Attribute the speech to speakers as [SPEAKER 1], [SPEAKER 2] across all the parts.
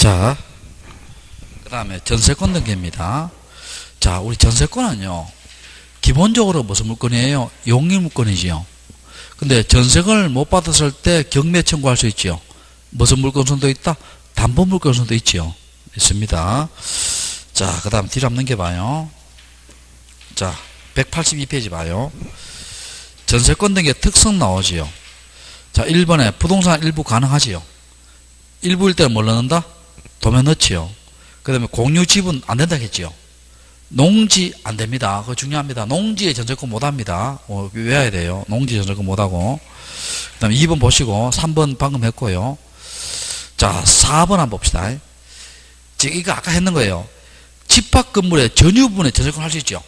[SPEAKER 1] 자, 그 다음에 전세권 등기입니다. 자, 우리 전세권은요, 기본적으로 무슨 물건이에요? 용익 물건이지요. 근데 전세권을 못 받았을 때 경매 청구할 수 있지요. 무슨 물건선도 있다? 담보 물건선도 있지요. 있습니다. 자, 그 다음 뒤로 한번 넘겨봐요. 자, 182페이지 봐요. 전세권 등기의 특성 나오지요. 자, 1번에 부동산 일부 가능하지요. 일부일 때는 뭘 넣는다? 도면 넣지요. 그 다음에 공유 지분 안 된다 했지요. 농지 안 됩니다. 그거 중요합니다. 농지에 전세권 못 합니다. 외워야 돼요. 농지 전세권 못 하고. 그 다음에 2번 보시고, 3번 방금 했고요. 자, 4번 한번 봅시다. 지금 이거 아까 했는 거예요. 집합 건물의 전유 부분에 전세권 할 수 있죠.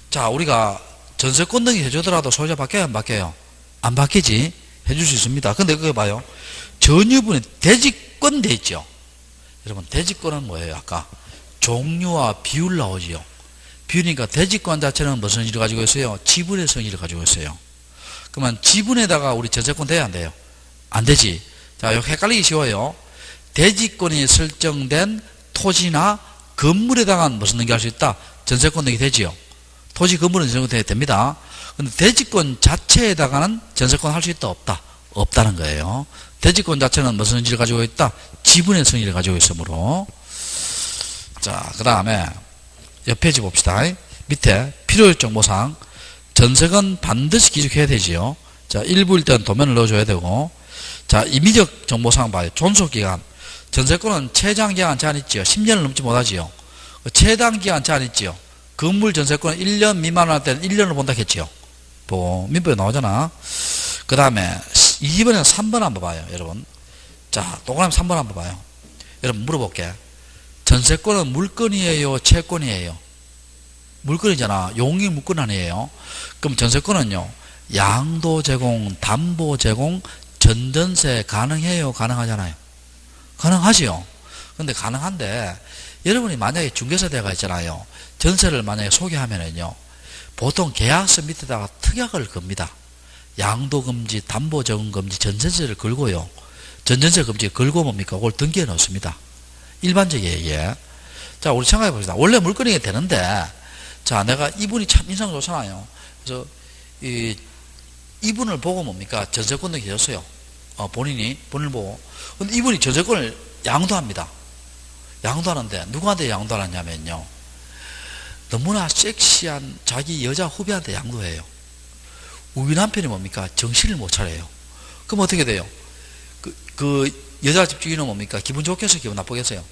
[SPEAKER 1] 자, 우리가 전세권 등기 해주더라도 소유자 바뀌어요, 안 바뀌어요? 안 바뀌지. 해줄 수 있습니다. 근데 그거 봐요. 전유 부분에 대지권 돼 있죠. 여러분, 대지권은 뭐예요? 아까 종류와 비율 나오지요. 비율이니까 대지권 자체는 무슨 성질을 가지고 있어요? 지분의 성질을 가지고 있어요. 그러면 지분에다가 우리 전세권 돼야 안 돼요? 안 되지. 자, 이거 헷갈리기 쉬워요. 대지권이 설정된 토지나 건물에다가 무슨 등기할 수 있다? 전세권 등기 되지요. 토지 건물은 전세권 됩니다. 근데 대지권 자체에다가는 전세권 할 수 있다? 없다? 없다는 거예요. 대지권 자체는 무슨 성질을 가지고 있다? 지분의 성질을 가지고 있으므로. 자, 그 다음에 옆 페이지 봅시다. 밑에 필요적 정보상 전세권 반드시 기록해야 되지요. 자, 일부일 때는 도면을 넣어줘야 되고. 자, 임의적 정보상 봐요. 존속기간. 전세권은 최장기간 제한 있지요. 10년을 넘지 못하지요. 최단기간 제한 있지요. 건물 전세권은 1년 미만을 할 때는 1년을 본다 했지요. 민법에 나오잖아. 그 다음에 2번에는 3번 한번 봐요, 여러분. 자, 동그라미 3번 한번 봐요. 여러분, 물어볼게. 전세권은 물건이에요, 채권이에요? 물건이잖아. 용익 물건 아니에요? 그럼 전세권은요, 양도 제공, 담보 제공, 전전세 가능해요, 가능하잖아요? 가능하지요. 근데 가능한데, 여러분이 만약에 중개사대가 있잖아요. 전세를 만약에 소개하면은요, 보통 계약서 밑에다가 특약을 겁니다. 양도금지, 담보제공금지, 전전세를 걸고요. 전전세 금지 걸고 뭡니까? 그걸 등기해 놓습니다. 일반적이에요, 이게. 자, 우리 생각해 봅시다. 원래 물건이 되는데, 자, 내가 이분이 참 인상 좋잖아요. 그래서, 이분을 보고 뭡니까? 전세권 등기 해줬어요. 본인을 보고. 근데 이분이 전세권을 양도합니다. 양도하는데, 누구한테 양도하느냐면요. 너무나 섹시한 자기 여자 후배한테 양도해요. 우리 남편이 뭡니까? 정신을 못 차려요. 그럼 어떻게 돼요? 그 여자 집주인은 뭡니까? 기분 좋겠어요? 기분 나쁘겠어요?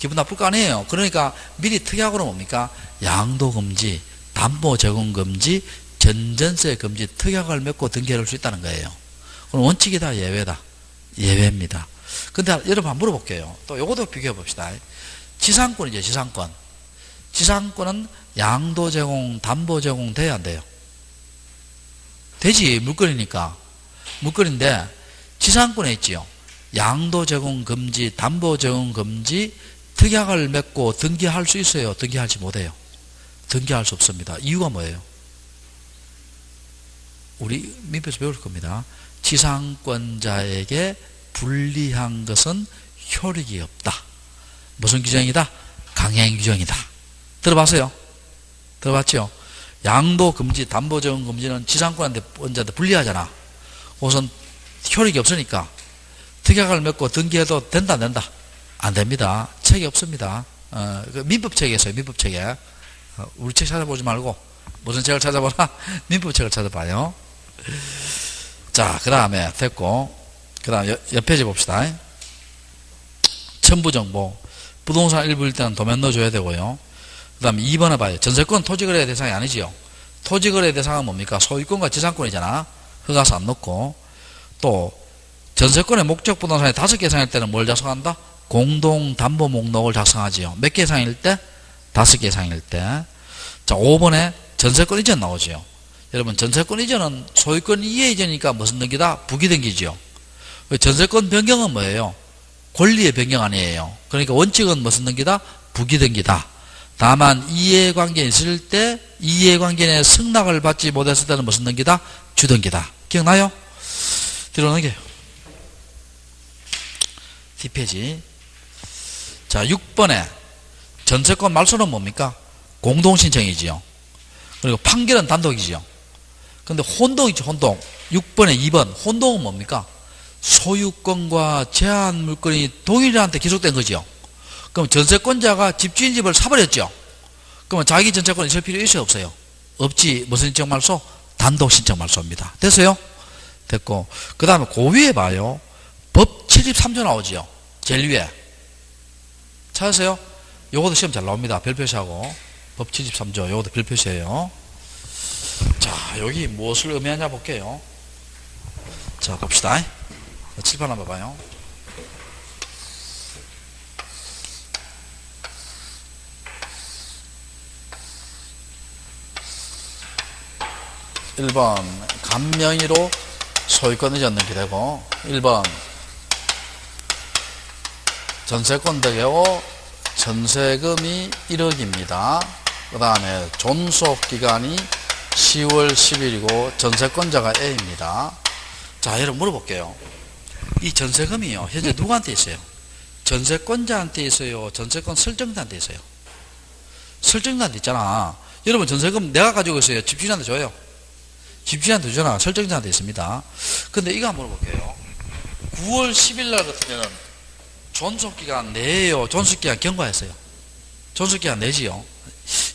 [SPEAKER 1] 기분 나쁠 거 아니에요. 그러니까 미리 특약으로 뭡니까? 양도금지, 담보제공금지, 전전세 금지 특약을 맺고 등기할 수 있다는 거예요. 그럼 원칙이다, 예외다? 예외입니다. 근데 여러분 한번 물어볼게요. 또 요것도 비교해 봅시다. 지상권이죠, 지상권. 지상권은 양도 제공, 담보 제공 돼야 안 돼요? 되지, 물건이니까. 물건인데, 지상권에 있지요. 양도 제공 금지, 담보 제공 금지, 특약을 맺고 등기할 수 있어요? 등기하지 못해요? 등기할 수 없습니다. 이유가 뭐예요? 우리 민법에서 배울 겁니다. 지상권자에게 불리한 것은 효력이 없다. 무슨 규정이다? 강행 규정이다. 들어봤어요? 들어봤죠? 양도 금지, 담보 제공 금지는 지상권자한테 불리하잖아. 우선 효력이 없으니까 특약을 맺고 등기해도 된다, 안 된다? 안 됩니다. 책이 없습니다. 민법 책에 있어요, 민법 책에. 우리 책 찾아보지 말고 무슨 책을 찾아보라? 민법 책을 찾아봐요. 자, 그 다음에 됐고, 그 다음 옆 페이지 봅시다. 첨부정보. 부동산 일부일 때는 도면 넣어줘야 되고요. 그 다음에 2번에 봐요. 전세권 토지거래 대상이 아니지요. 토지거래 대상은 뭡니까? 소유권과 지상권이잖아. 허가서 안 넣고. 또 전세권의 목적 부동산이 5개 이상일 때는 뭘 작성한다? 공동담보 목록을 작성하지요. 몇 개 이상일 때? 5개 이상일 때. 자, 5번에 전세권 이전 나오지요. 여러분, 전세권 이전은 소유권 이해 이전이니까 무슨 등기다? 부기 등기지요. 전세권 변경은 뭐예요? 권리의 변경 아니에요. 그러니까 원칙은 무슨 등기다? 부기 등기다. 다만 이해관계 있을 때 이해관계 내 승낙을 받지 못했을 때는 무슨 등기다? 주등기다. 기억나요? 뒤로 넘겨요. 뒷페이지. 자, 6번에 전세권 말소는 뭡니까? 공동신청이지요. 그리고 판결은 단독이지요. 근데 혼동이죠, 혼동. 6번에 2번. 혼동은 뭡니까? 소유권과 제한 물건이 동일한테 기속된 거지요. 그럼 전세권자가 집주인 집을 사버렸죠. 그러면 자기 전세권 있을 필요 있어요, 없어요? 없지. 무슨 신청 말소? 단독 신청 말소입니다. 됐어요? 됐고. 그 다음에 그 위에 봐요. 법 73조 나오지요. 제일 위에. 찾으세요? 요것도 시험 잘 나옵니다. 별표시하고. 법 73조. 요것도 별표시예요. 자, 여기 무엇을 의미하냐 볼게요. 자, 봅시다. 칠판 한번 봐봐요. (1번) 간명의로 소유권 의존 등기 되고, 1번 전세권 득이고 전세금이 1억입니다. 그 다음에 존속기간이 10월 10일이고 전세권자가 A입니다. 자, 여러분 물어볼게요. 이 전세금이요, 현재 누구한테 있어요? 전세권자한테 있어요? 전세권 설정자한테 있어요? 설정자한테 있잖아. 여러분 전세금 내가 가지고 있어요? 집주인한테 줘요? 집주인한테 주잖아. 설정자한테 있습니다. 근데 이거 한번 물어볼게요. 9월 10일 날 같으면 존속기간 내에요? 존속기간 경과했어요? 존속기간 내지요?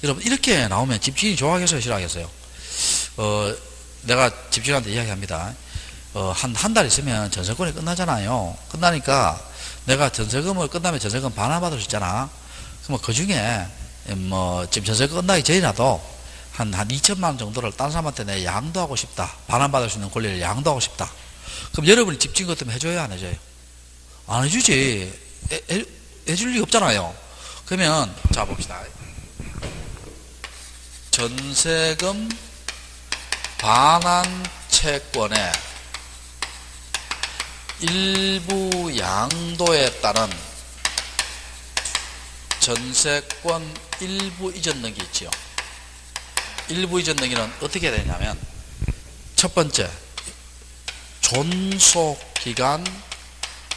[SPEAKER 1] 여러분 이렇게 나오면 집주인이 좋아하겠어요? 싫어하겠어요? 내가 집주인한테 이야기합니다. 한 달 있으면 전세권이 끝나잖아요. 끝나니까 내가 전세금을 끝나면 전세금 반환 받을 수 있잖아. 그럼 그 중에 지금 전세금 끝나기 전이라도 한 2천만 원 정도를 다른 사람한테 내 양도하고 싶다. 반환 받을 수 있는 권리를 양도하고 싶다. 그럼 여러분이 집주인 같으면 해줘요, 안 해줘요? 안 해주지. 해줄 리가 없잖아요. 그러면 자 봅시다. 전세금 반환 채권의 일부 양도에 따른 전세권 일부 이전 등기 있지요. 일부 이전 등기는 어떻게 되냐면, 첫 번째 존속기간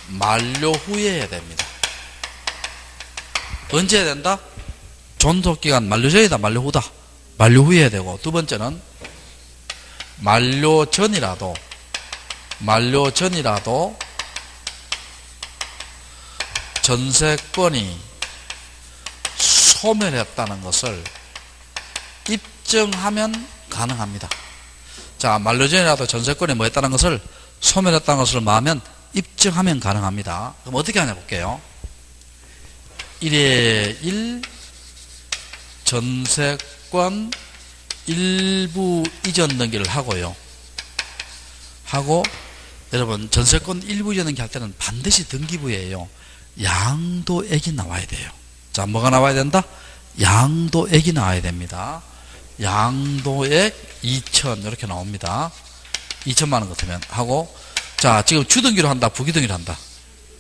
[SPEAKER 1] 만료 후에 해야 됩니다. 언제 해야 된다? 존속기간 만료 전이다, 만료 후다? 만료 후에 해야 되고, 두 번째는 만료 전이라도 전세권이 소멸했다는 것을 입증하면 가능합니다. 자, 만료 전이라도 전세권이 뭐 했다는 것을 소멸했다는 것을 말하면 입증하면 가능합니다. 그럼 어떻게 하냐 볼게요. 1에 1 전세권 일부 이전 등기를 하고요. 하고 여러분 전세권 일부 이전 등기 할 때는 반드시 등기부에요. 양도액이 나와야 돼요. 자, 뭐가 나와야 된다? 양도액이 나와야 됩니다. 양도액 2천 이렇게 나옵니다. 2천만 원 같으면 하고, 자, 지금 주등기로 한다, 부기등기로 한다?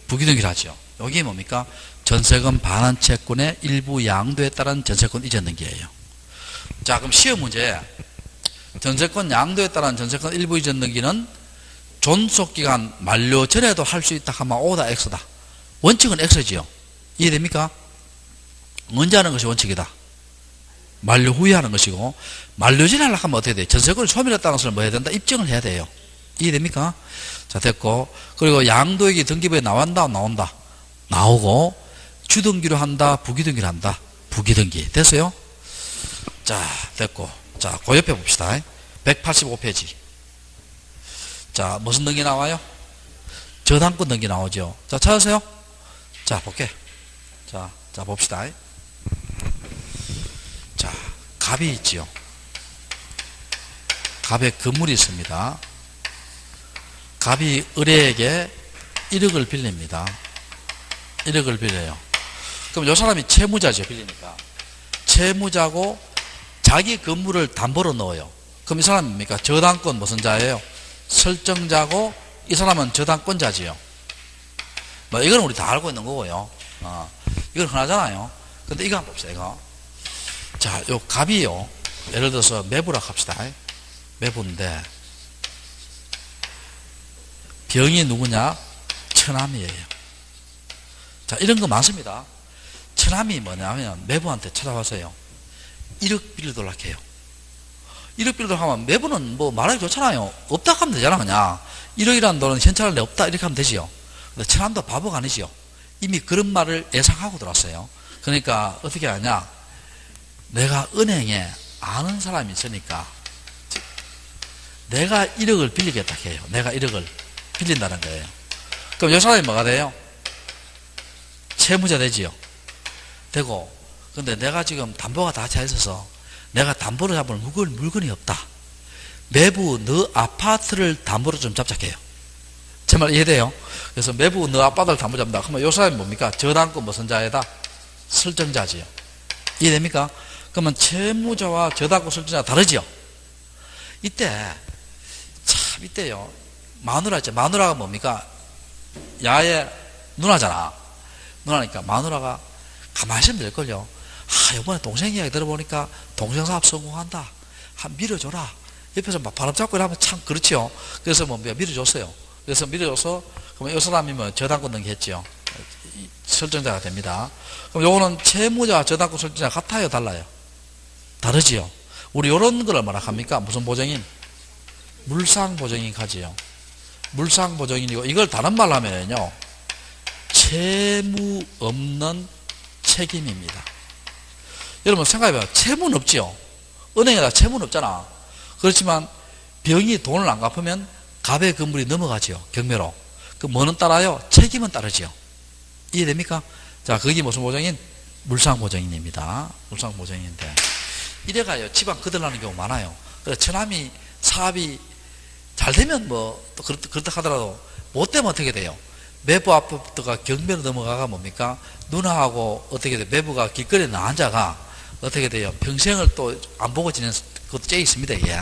[SPEAKER 1] 부기등기로 하죠. 여기 뭡니까? 전세금 반환 채권의 일부 양도에 따른 전세권 이전 등기예요. 자, 그럼 시험 문제. 전세권 양도에 따른 전세권 일부 이전 등기는 존속기간 만료 전에도 할 수 있다 하면 O다 X다. 원칙은 X지요. 이해됩니까? 언제 하는 것이 원칙이다? 만료 후에 하는 것이고, 만료 전에 하려고 하면 어떻게 돼요? 전세권을 소멸했다는 것을 뭐 해야 된다? 입증을 해야 돼요. 이해됩니까? 자, 됐고. 그리고 양도액이 등기부에 나온다, 나온다? 나오고, 주등기로 한다, 부기등기로 한다? 부기등기. 됐어요? 자, 됐고. 자, 그 옆에 봅시다. 185페이지. 자, 무슨 등기 나와요? 저당권 등기 나오죠. 자, 찾으세요. 자, 볼게. 자, 봅시다. 자, 갑이 있지요. 갑에 건물이 있습니다. 갑이 을에게 1억을 빌립니다. 1억을 빌려요. 그럼 이 사람이 채무자죠, 빌리니까. 채무자고 자기 건물을 담보로 넣어요. 그럼 이 사람은 뭡니까? 저당권 무슨 자예요? 설정자고, 이 사람은 저당권자지요. 뭐 이건 우리 다 알고 있는 거고요. 이건 흔하잖아요. 근데 이거 한번 봅시다. 이거. 자, 요 갑이요. 예를 들어서 매부라 합시다. 매부인데 병이 누구냐? 처남이에요. 자, 이런 거 많습니다. 처남이 뭐냐면 매부한테 찾아와서요. 1억 빌려달라고 해요. 1억 빌려달라고 하면 매부는 뭐 말하기 좋잖아요. 없다 하면 되잖아, 그냥. 1억이라는 돈은 현찰을 내 없다, 이렇게 하면 되지요. 근데 처남도 바보가 아니지요. 이미 그런 말을 예상하고 들어왔어요. 그러니까 어떻게 하냐. 내가 은행에 아는 사람이 있으니까 내가 1억을 빌리겠다 해요. 내가 1억을 빌린다는 거예요. 그럼 이 사람이 뭐가 돼요? 채무자 되지요. 되고, 근데 내가 지금 담보가 다 차 있어서 내가 담보로 잡을 물건이 없다. 매부 너 아파트를 담보로 좀 잡자해요. 제 말 이해돼요? 그래서 매부 너 아파트를 담보 잡는다. 그러면 이 사람이 뭡니까? 저당권 무슨 자에다? 설정자지요. 이해됩니까? 그러면 채무자와 저당권 설정자가 다르지요. 이때요. 마누라 있죠. 마누라가 뭡니까? 야의 누나잖아. 누나니까 마누라가 가만히 있으면 될걸요. 이번에 동생 이야기 들어보니까 동생 사업 성공한다. 밀어줘라. 옆에서 막 바람 잡고 이러면 참 그렇지요. 그래서 밀어줬어요. 그래서 밀어줘서, 그러면 이 사람이 저당권 등기했지요. 설정자가 됩니다. 그럼 요거는 채무자와 저당권 설정자 같아요? 달라요? 다르지요. 우리 요런 걸 뭐라 합니까? 무슨 보증인? 물상보증인 가지요. 물상보증인이고, 이걸 다른 말로 하면요, 채무 없는 책임입니다. 여러분 생각해봐요. 채무는 없지요. 은행에다 채무는 없잖아. 그렇지만 병이 돈을 안 갚으면 갑의 건물이 넘어가지요. 경매로. 그 뭐는 따라요? 책임은 따르지요. 이해됩니까? 자, 그게 무슨 보증인? 물상보증인입니다. 물상보증인인데 이래가요. 집안 거들나는 경우 많아요. 그래서 처남이 사업이 잘 되면 또 그렇다 하더라도 못 되면 어떻게 돼요? 매부 아파트가 경매로 넘어가가 뭡니까? 누나하고 어떻게 돼요? 매부가 길거리에 앉아가 어떻게 돼요? 평생을 또 안 보고 지내는 그것도 째 있습니다, 이게.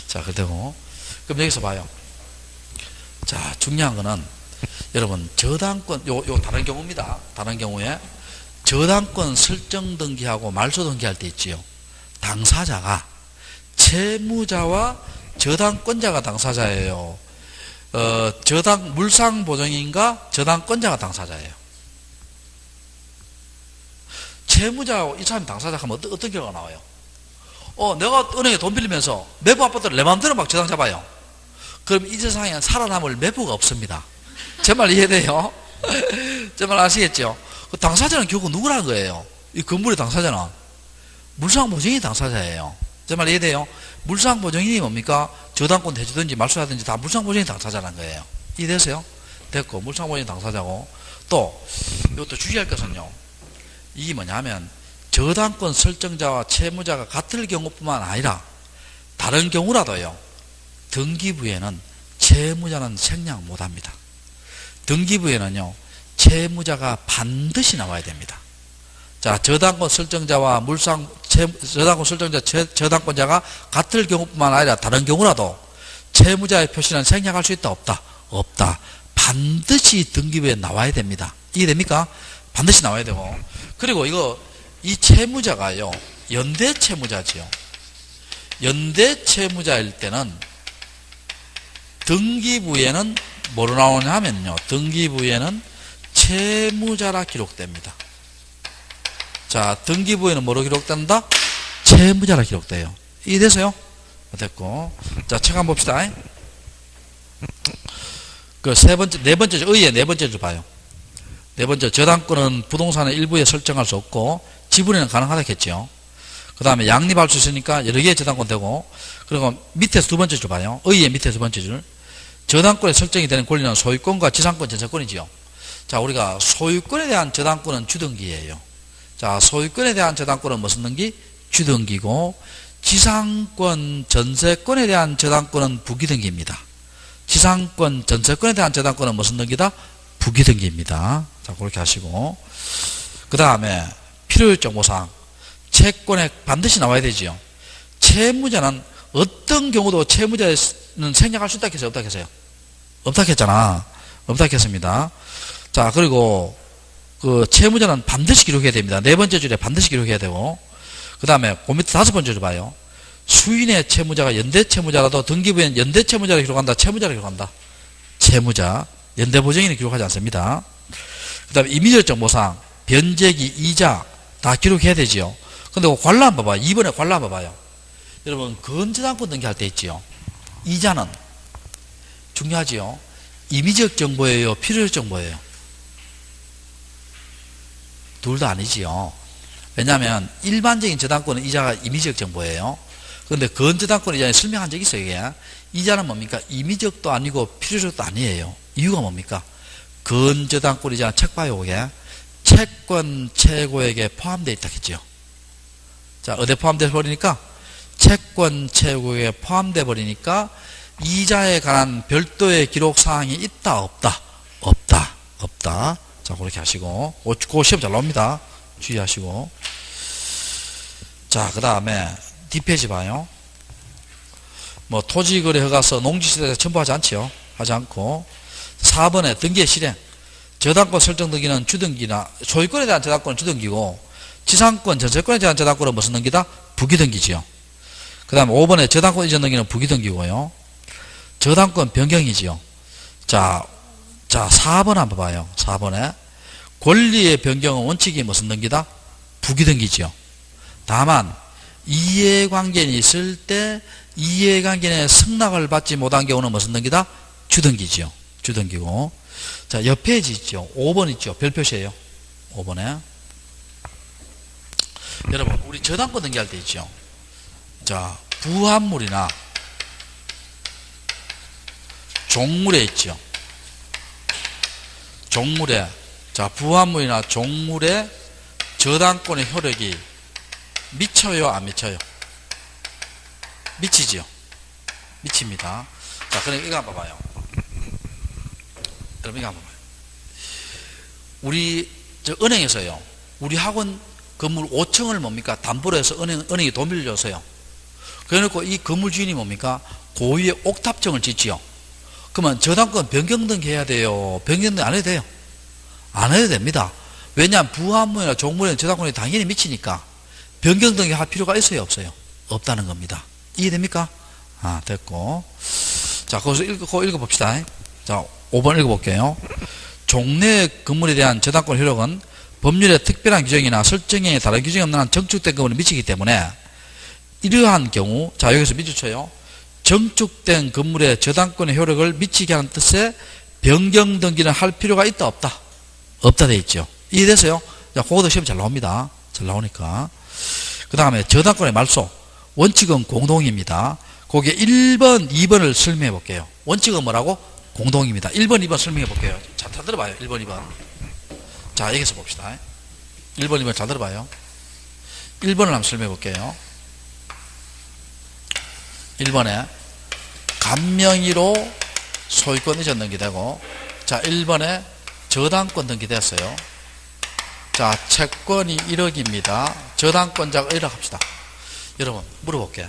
[SPEAKER 1] 자, 그렇다고. 그럼 여기서 봐요. 자, 중요한 거는 여러분, 저당권, 요 다른 경우입니다. 다른 경우에 저당권 설정 등기하고 말소 등기할 때 있지요. 당사자가 채무자와 저당권자가 당사자예요. 물상보증인과 저당권자가 당사자예요. 채무자하고 이 사람이 당사자 하면 어떤 결과가 나와요? 내가 은행에 돈 빌리면서 매부 아파트를 내 마음대로 막 저당 잡아요. 그럼 이 세상에 살아남을 매부가 없습니다. 제 말 이해돼요? 제 말 아시겠죠? 그 당사자는 결국 누구라는 거예요? 이 건물의 당사자는 물상보증인이 당사자예요. 제 말 이해돼요? 물상보증인이 뭡니까? 저당권 해주든지 말소하든지 다 물상보증인이 당사자라는 거예요. 이해되세요? 됐고, 물상보증인이 당사자고, 또 이것도 주의할 것은요, 이게 뭐냐면 저당권 설정자와 채무자가 같을 경우뿐만 아니라 다른 경우라도요, 등기부에는 채무자는 생략 못합니다. 등기부에는요, 채무자가 반드시 나와야 됩니다. 자, 저당권 설정자와 저당권 설정자, 저당권자가 같을 경우뿐만 아니라 다른 경우라도 채무자의 표시는 생략할 수 있다, 없다? 없다. 반드시 등기부에 나와야 됩니다. 이해됩니까? 반드시 나와야 되고. 그리고 이 채무자가요, 연대 채무자지요. 연대 채무자일 때는 등기부에는 뭐로 나오냐 하면요, 등기부에는 채무자라 기록됩니다. 자, 등기부에는 뭐로 기록된다? 채무자라 기록돼요. 이해되세요? 됐고. 자, 책 한번 봅시다. 네 번째, 의의 네 번째를 봐요. 네 번째, 저당권은 부동산의 일부에 설정할 수 없고, 지분에는 가능하다 했죠. 그 다음에 양립할 수 있으니까 여러 개의 저당권 되고, 그리고 밑에서 두 번째 줄 봐요. 의의 밑에 두 번째 줄. 저당권에 설정이 되는 권리는 소유권과 지상권, 전세권이지요. 자, 우리가 소유권에 대한 저당권은 주등기예요. 자, 소유권에 대한 저당권은 무슨 등기? 주등기고, 지상권, 전세권에 대한 저당권은 부기등기입니다. 지상권, 전세권에 대한 저당권은 무슨 등기다? 부기등기입니다. 자, 그렇게 하시고. 그 다음에 필요일정 보상. 채권에 반드시 나와야 되지요. 채무자는 어떤 경우도 채무자는 생략할 수 있다 했어요? 없다 했어요? 없다 했잖아. 없다 했습니다. 자, 그리고 그 채무자는 반드시 기록해야 됩니다. 네 번째 줄에 반드시 기록해야 되고, 그 다음에 그 밑에 다섯 번째 줄 봐요. 수인의 채무자가 연대 채무자라도 등기부에는 연대 채무자를 기록한다, 채무자를 기록한다. 채무자, 연대 보증인은 기록하지 않습니다. 그 다음에 임의결정 보상. 변제기, 이자 다 기록해야 되지요. 근데 관람 한번 봐봐요. 2번에 관람 한번 봐봐요. 여러분, 건저당권 등기할 때 있지요. 이자는 중요하지요. 임의적 정보예요? 필요적 정보예요? 둘 다 아니지요. 왜냐하면 일반적인 저당권은 이자가 임의적 정보예요. 그런데 건저당권 이자에 설명한 적이 있어요. 이게. 이자는 뭡니까? 임의적도 아니고 필요적도 아니에요. 이유가 뭡니까? 건저당권 이자는 책 봐요. 이게. 채권 최고액에 포함되어 있다 했죠. 자, 어디에 포함되어 버리니까? 채권 최고액에 포함되어 버리니까 이자에 관한 별도의 기록 사항이 있다 없다? 없다. 자, 그렇게 하시고 그거 시험 잘 나옵니다. 주의하시고. 자, 그 다음에 뒷페이지 봐요. 뭐 토지거래 허가서 농지시대에 첨부하지 않지요. 하지 않고 4번에 등기의 실행. 저당권 설정 등기는 주등기나 소유권에 대한 저당권은 주등기고 지상권, 전세권에 대한 저당권은 무슨 등기다? 부기등기지요. 그 다음에 5번에 저당권 이전 등기는 부기등기고요. 저당권 변경이지요. 자, 4번 한번 봐요. 4번에 권리의 변경은 원칙이 무슨 등기다? 부기등기지요. 다만 이해관계인이 있을 때 이해관계인의 승낙을 받지 못한 경우는 무슨 등기다? 주등기지요. 주등기고. 자, 옆 페이지 있죠. 5번 있죠. 별표시에요. 5번에. 여러분, 우리 저당권 등기할 때 있죠. 자, 부합물이나 종물에 있죠. 종물에. 자, 부합물이나 종물에 저당권의 효력이 미쳐요, 안 미쳐요? 미치지요. 미칩니다. 자, 그럼 이거 한번 봐봐요. 여러분, 이거 한번 봐요. 우리 은행에서요. 우리 학원 건물 5층을 뭡니까? 담보로 해서 은행이 돈 빌려줘서요. 그래놓고 이 건물 주인이 뭡니까? 고유의 옥탑정을 짓지요. 그러면 저당권 변경 등기 해야 돼요? 변경 등기 안 해도 돼요? 안 해도 됩니다. 왜냐하면 부합물이나 종물에는 저당권이 당연히 미치니까 변경 등기 할 필요가 있어요, 없어요? 없다는 겁니다. 이해됩니까? 아, 됐고. 자, 거기서 읽어봅시다. 자, 5번 읽어볼게요. 종래 건물에 대한 저당권 효력은 법률의 특별한 규정이나 설정에 다른 규정이 없는 한 정축된 건물에 미치기 때문에 이러한 경우, 자, 여기서 밑줄 쳐요. 정축된 건물의 저당권의 효력을 미치게 하는 뜻의 변경 등기는 할 필요가 있다, 없다? 없다 돼 있죠. 이해됐어요? 자, 그것도 시험 잘 나옵니다. 잘 나오니까. 그 다음에 저당권의 말소. 원칙은 공동입니다. 거기에 1번, 2번을 설명해 볼게요. 원칙은 뭐라고? 공동입니다. 1번, 2번 설명해 볼게요. 자, 다 들어봐요. 1번, 2번. 자, 여기서 봅시다. 1번, 2번 잘 들어봐요. 1번을 한번 설명해 볼게요. 1번에 간명의로 소유권 이전 등기되고, 자, 1번에 저당권 등기됐어요. 자, 채권이 1억입니다. 저당권자가 1억 합시다. 여러분, 물어볼게요.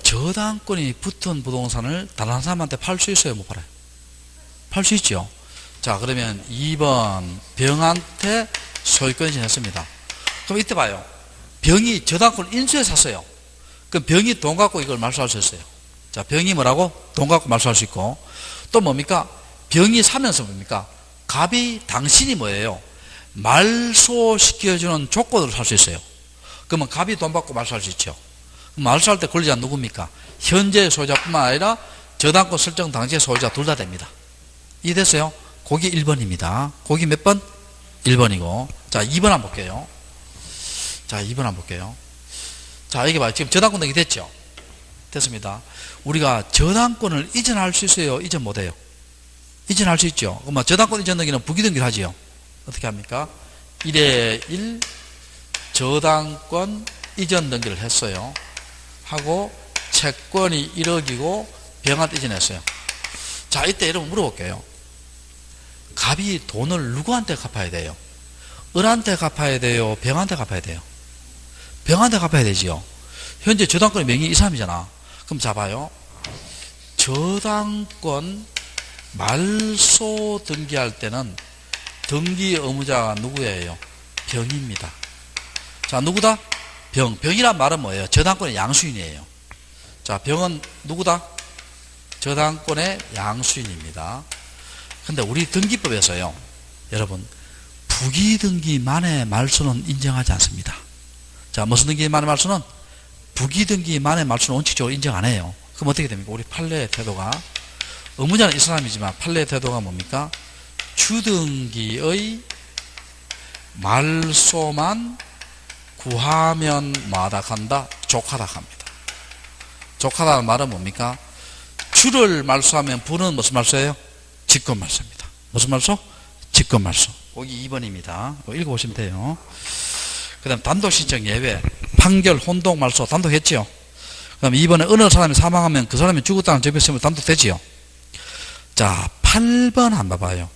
[SPEAKER 1] 저당권이 붙은 부동산을 다른 사람한테 팔 수 있어요, 못 팔아요? 팔 수 있죠. 자, 그러면 2번 병한테 소유권 이전했습니다. 그럼 이때 봐요. 병이 저당권을 인수해 샀어요. 그럼 병이 돈 갖고 이걸 말소할 수 있어요. 자, 병이 뭐라고? 돈 갖고 말소할 수 있고. 또 뭡니까? 병이 사면서 뭡니까? 갑이 당신이 뭐예요? 말소시켜주는 조건으로 살 수 있어요. 그러면 갑이 돈 받고 말소할 수 있죠. 말소할 때 권리자 누굽니까? 현재 소유자뿐만 아니라 저당권 설정 당시의 소유자 둘 다 됩니다. 이해됐어요? 거기 1번입니다. 거기 몇 번? 1번이고. 자, 2번 한번 볼게요. 자, 2번 한번 볼게요. 자, 여기 봐요. 지금 저당권 등기 됐죠? 됐습니다. 우리가 저당권을 이전할 수 있어요? 이전 못해요? 이전할 수 있죠. 그러면 저당권 이전 등기는 부기등기를 하지요. 어떻게 합니까? 1에 1 저당권 이전 등기를 했어요. 하고 채권이 1억이고 병한테 이전했어요. 자, 이때 여러분 물어볼게요. 갑이 돈을 누구한테 갚아야 돼요? 을한테 갚아야 돼요? 병한테 갚아야 돼요? 병한테 갚아야 되지요. 현재 저당권의 명의 이 사람이잖아. 그럼 잡아요. 저당권 말소 등기할 때는 등기 의무자가 누구예요? 병입니다. 자, 누구다? 병. 병이란 말은 뭐예요? 저당권의 양수인이에요. 자, 병은 누구다? 저당권의 양수인입니다. 근데 우리 등기법에서요, 여러분, 부기등기 만의 말소는 인정하지 않습니다. 자, 무슨 등기 만의 말소는? 부기등기 만의 말소는 원칙적으로 인정 안 해요. 그럼 어떻게 됩니까? 우리 판례의 태도가, 의무자는 이 사람이지만 판례의 태도가 뭡니까? 주등기의 말소만 구하면 뭐하다 한다? 족하다 합니다. 족하다는 말은 뭡니까? 주를 말소하면 부는 무슨 말소예요? 직권 말소입니다. 무슨 말소? 직권 말소. 거기 2번입니다. 읽어보시면 돼요. 그 다음 단독 신청 예외, 판결, 혼동, 말소 단독했지요. 그 다음 2번에 어느 사람이 사망하면 그 사람이 죽었다는 접했으면 단독되지요. 자, 8번 한번 봐봐요.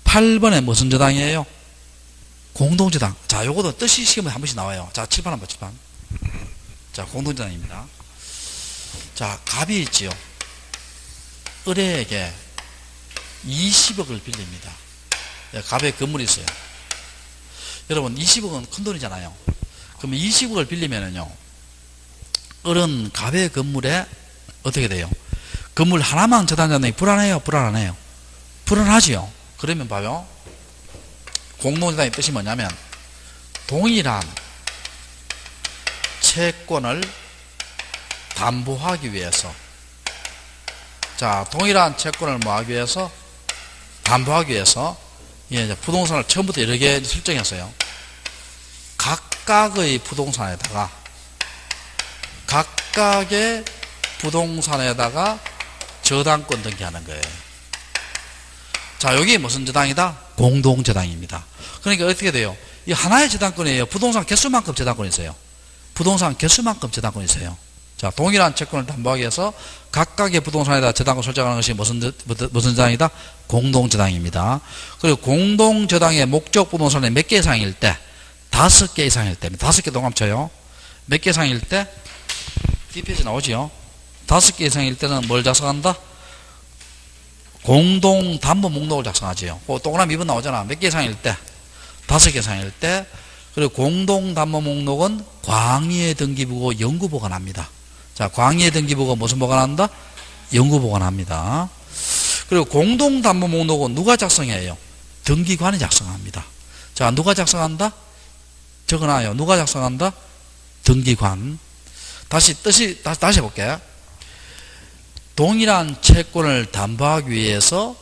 [SPEAKER 1] 8번에 무슨 저당이에요? 공동저당. 자, 요것도 뜻이 시험에 한 번씩 나와요. 자, 칠판 한번 칠판. 자, 공동저당입니다. 자, 갑이 있지요. 을에게 20억을 빌립니다. 갑에 건물이 있어요. 여러분 20억은 큰 돈이잖아요. 그럼 20억을 빌리면은요, 을은 갑의 건물에 어떻게 돼요? 건물 하나만 저당자는 불안해요? 불안해요? 불안하지요. 그러면 봐요. 공동저당의 뜻이 뭐냐면 동일한 채권을 담보하기 위해서, 자, 동일한 채권을 뭐하기 위해서? 담보하기 위해서, 이제 부동산을 처음부터 여러 개 설정했어요. 각각의 부동산에다가 저당권 등기하는 거예요. 자, 여기 무슨 저당이다? 공동저당입니다. 그러니까 어떻게 돼요? 이 하나의 저당권이에요. 부동산 개수만큼 저당권이 있어요. 부동산 개수만큼 저당권이 있어요. 자, 동일한 채권을 담보하기 위해서 각각의 부동산에다 저당권 설정하는 것이 무슨 저당이다? 공동저당입니다. 그리고 공동저당의 목적 부동산이 몇 개 이상일 때? 5개 이상일 때. 5개 동합쳐요. 몇 개 이상일 때? 뒷페이지 나오지요. 5개 이상일 때는 뭘 작성한다? 공동담보 목록을 작성하지요. 동그라미 2번 나오잖아. 몇 개 이상일 때? 5개 이상일 때. 그리고 공동담보 목록은 광의에 등기부고 영구보관합니다. 자, 광의에 등기부가 무슨 보관한다? 영구보관합니다. 그리고 공동담보 목록은 누가 작성해요? 등기관이 작성합니다. 자, 누가 작성한다? 적어놔요. 누가 작성한다? 등기관. 다시 해볼게요. 동일한 채권을 담보하기 위해서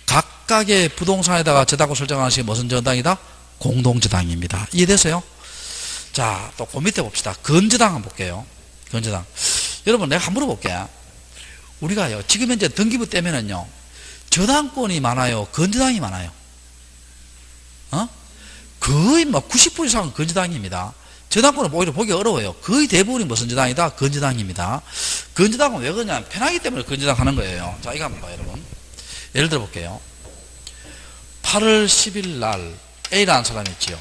[SPEAKER 1] 각각의 부동산에다가 저당권 설정하는 것이 무슨 저당이다? 공동저당입니다. 이해되세요? 자, 또 그 밑에 봅시다. 건저당 한번 볼게요. 건저당. 여러분, 내가 한번 물어볼게요. 우리가요, 지금 현재 등기부 떼면은요, 저당권이 많아요? 건저당이 많아요? 거의 막 90% 이상은 건저당입니다. 저당권은 오히려 보기 어려워요. 거의 대부분이 무슨 저당이다? 건저당입니다. 건저당은 왜 그러냐면 편하기 때문에 건저당 하는 거예요. 자, 이거 한번 봐요, 여러분. 예를 들어 볼게요. 8월 10일 날 A라는 사람이 있지요.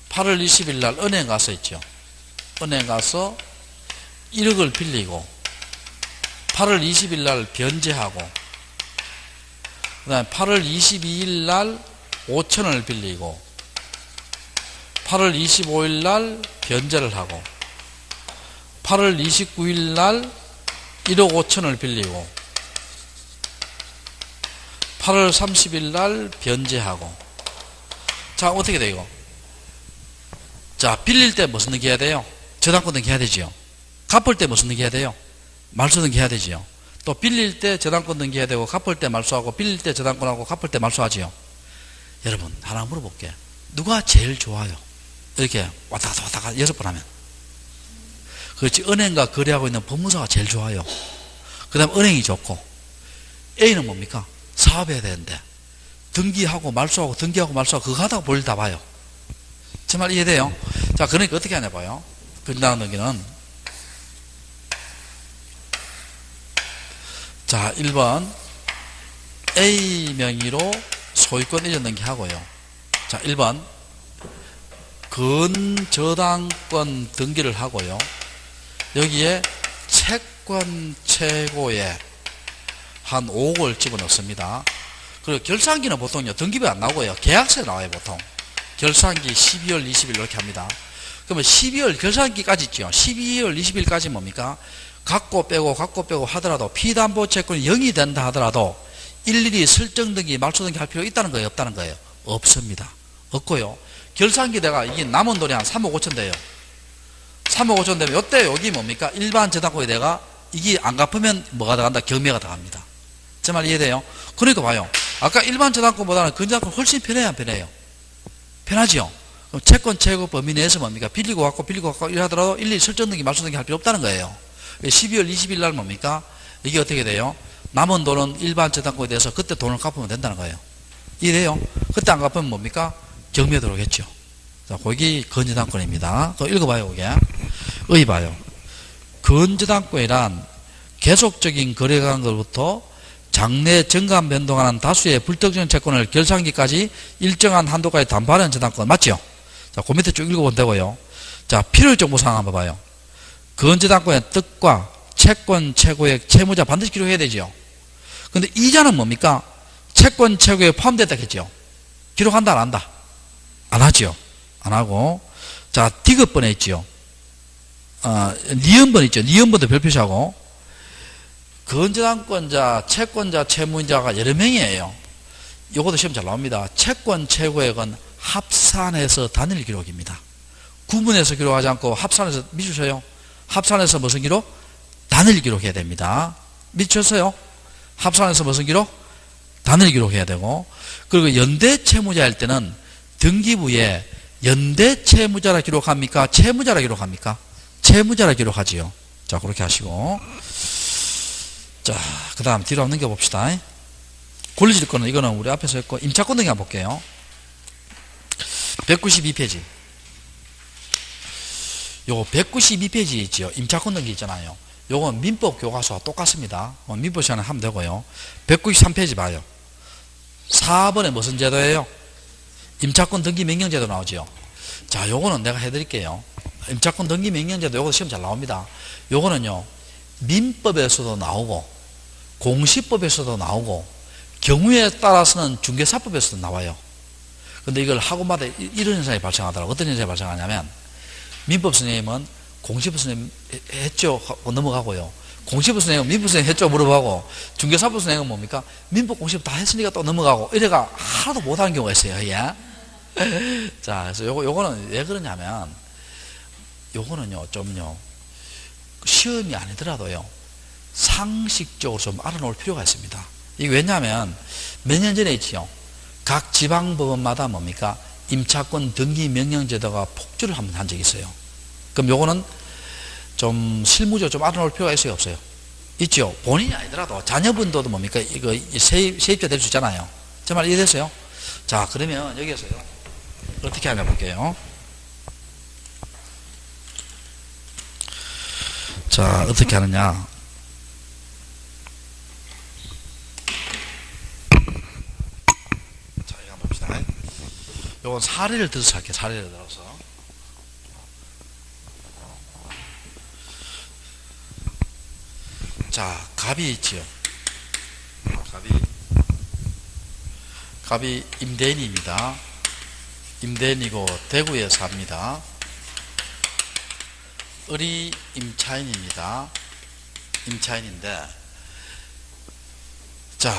[SPEAKER 1] 8월 20일 날 은행 가서 있죠. 은행 가서 1억을 빌리고 8월 20일 날 변제하고, 그 다음에 8월 22일 날 5천을 빌리고 8월 25일 날 변제를 하고 8월 29일 날 1억 5천을 빌리고 8월 30일 날 변제하고. 자, 어떻게 돼요, 이거? 자, 빌릴 때 무슨 등기 해야 돼요? 저당권 등기 해야 되지요. 갚을 때 무슨 등기 해야 돼요? 말소 등기 해야 되지요. 또 빌릴 때 저당권 등기 해야 되고, 갚을 때 말소하고, 빌릴 때 저당권하고, 갚을 때 말소하지요. 여러분, 하나 물어볼게. 누가 제일 좋아요? 이렇게 왔다 갔다 6번 하면. 그렇지. 은행과 거래하고 있는 법무사가 제일 좋아요. 그 다음 은행이 좋고, A는 뭡니까? 사업해야 되는데 등기하고 말소하고 등기하고 말소하고 그거 하다가 볼일 다 봐요. 제 말 이해돼요? 자, 그러니까 어떻게 하냐 봐요. 건저당 등기는, 자, 1번 A 명의로 소유권 이전 등기하고요. 자, 1번 건저당권 등기를 하고요. 여기에 채권 최고에 한 5억을 집어넣습니다. 그리고 결산기는 보통요, 등기부에 안 나오고요, 계약서에 나와요, 보통. 결산기 12월 20일 이렇게 합니다. 그러면 12월 결산기까지 있죠. 12월 20일까지 뭡니까? 갖고 빼고 하더라도 피담보 채권이 0이 된다 하더라도 일일이 설정 등기, 말소 등기 할 필요 있다는 거예요, 없다는 거예요? 없습니다. 없고요. 결산기대가 이게 남은 돈이 한 3억 5천 돼요. 3억 5천 되면 요때 여기 뭡니까? 일반 저당권에다가 이게 안 갚으면 뭐가 들어간다? 경매가 들어갑니다. 제 말 이해돼요? 그러니까 봐요. 아까 일반 저당권보다는 근저당권 훨씬 편해요, 안 편해요? 편하죠? 그럼 채권 채고 범위 내에서 뭡니까? 빌리고 갖고 이러하더라도 일일이 설정 등기 말소 등기 할 필요 없다는 거예요. 12월 20일 날 뭡니까? 이게 어떻게 돼요? 남은 돈은 일반 저당권에 대해서 그때 돈을 갚으면 된다는 거예요. 이래요? 그때 안 갚으면 뭡니까? 경매 들어오겠죠. 자, 거기 건저당권입니다. 또 읽어봐요, 그게. 의 봐요. 건저당권이란 계속적인 거래가 한 것부터 장래 정감 변동하는 다수의 불특정 채권을 결산기까지 일정한 한도까지 담보하는 저당권. 맞죠? 자, 그 밑에 쭉 읽어보면 되고요. 자, 필요할 정보사항 한번 봐요. 건저당권의 뜻과 채권 최고액 채무자 반드시 기록해야 되죠. 근데 이자는 뭡니까? 채권 최고액에 포함됐다 했죠. 기록한다, 안 한다? 안 하죠. 안 하고. 자, 디귿번에 있죠. 니은번 있죠. 니은번도 별표시하고. 건저당권자, 채권자, 채무자가 여러 명이에요. 요것도 시험 잘 나옵니다. 채권 최고액은 합산해서 단일 기록입니다. 구분해서 기록하지 않고 합산해서 미주셔요. 합산해서 무슨 기록? 단일 기록해야 됩니다. 미쳤어요? 합산해서 무슨 기록? 단일 기록해야 되고. 그리고 연대 채무자일 때는 등기부에 연대 채무자라 기록합니까? 채무자라 기록합니까? 채무자라 기록하지요. 자, 그렇게 하시고. 자, 그 다음 뒤로 한번 넘겨봅시다. 권리질권은 이거는 우리 앞에서 했고, 임차권 등기 한번 볼게요. 192페이지. 요거 192페이지 있지요. 임차권 등기 있잖아요. 요건 민법 교과서와 똑같습니다. 민법 시간에 하면 되고요. 193페이지 봐요. 4번에 무슨 제도예요? 임차권 등기 명령제도 나오죠. 자, 요거는 내가 해드릴게요. 임차권 등기 명령제도 요거 시험 잘 나옵니다. 요거는요, 민법에서도 나오고, 공시법에서도 나오고, 경우에 따라서는 중개사법에서도 나와요. 근데 이걸 하고마다 이런 현상이 발생하더라고요. 어떤 현상이 발생하냐면, 민법 선생님은 공시법 선생님 했죠? 하고 넘어가고요. 공시법 선생님은 민법 선생님 했죠? 물어보고, 중개사법 선생님은 뭡니까? 민법 공시법 다 했으니까 또 넘어가고, 이래가 하나도 못하는 경우가 있어요. 예? 자, 그래서 요거는 왜 그러냐면, 요거는요, 좀요, 시험이 아니더라도요, 상식적으로 좀 알아놓을 필요가 있습니다. 이게 왜냐하면, 몇 년 전에 있지요. 각 지방법원마다 뭡니까? 임차권 등기 명령제도가 폭주를 한번 한 적이 있어요. 그럼 요거는 좀 실무적으로 좀 알아놓을 필요가 있어요, 없어요? 있죠. 본인이 아니더라도 자녀분도 뭡니까? 이거 세입자 될 수 있잖아요. 제 말 이해됐어요? 자, 그러면 여기에서요, 어떻게 하냐 볼게요. 자, 어떻게 하느냐. 자, 이거 한번 봅시다. 요건 사례를 들어서 할게요. 사례를 들어서. 자, 갑이 있지요. 갑이 임대인입니다. 임대인이고 대구에 삽니다. 을이 임차인입니다. 임차인인데, 자,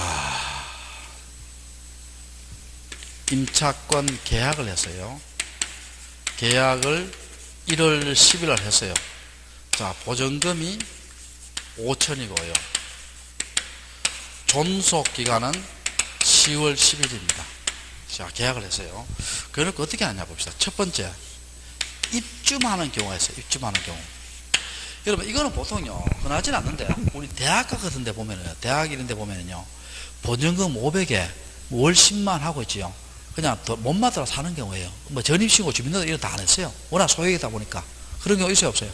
[SPEAKER 1] 임차권 계약을 했어요. 계약을 1월 10일 날 했어요. 자, 보증금이 5천이고요. 존속 기간은 10월 10일입니다. 자, 계약을 했어요. 그러니까 어떻게 하냐 봅시다. 첫 번째, 입주하는 경우가 있어요. 입주하는 경우. 여러분, 이거는 보통요, 흔하진 않는데, 우리 대학가 같은 데 보면은요, 대학 이런 데 보면은요, 보증금 500에 월 10만 하고 있지요. 그냥 못마들어 사는 경우예요. 뭐 전입신고, 주민등록 이런 다 안 했어요. 워낙 소액이다 보니까. 그런 경우 있어요, 없어요?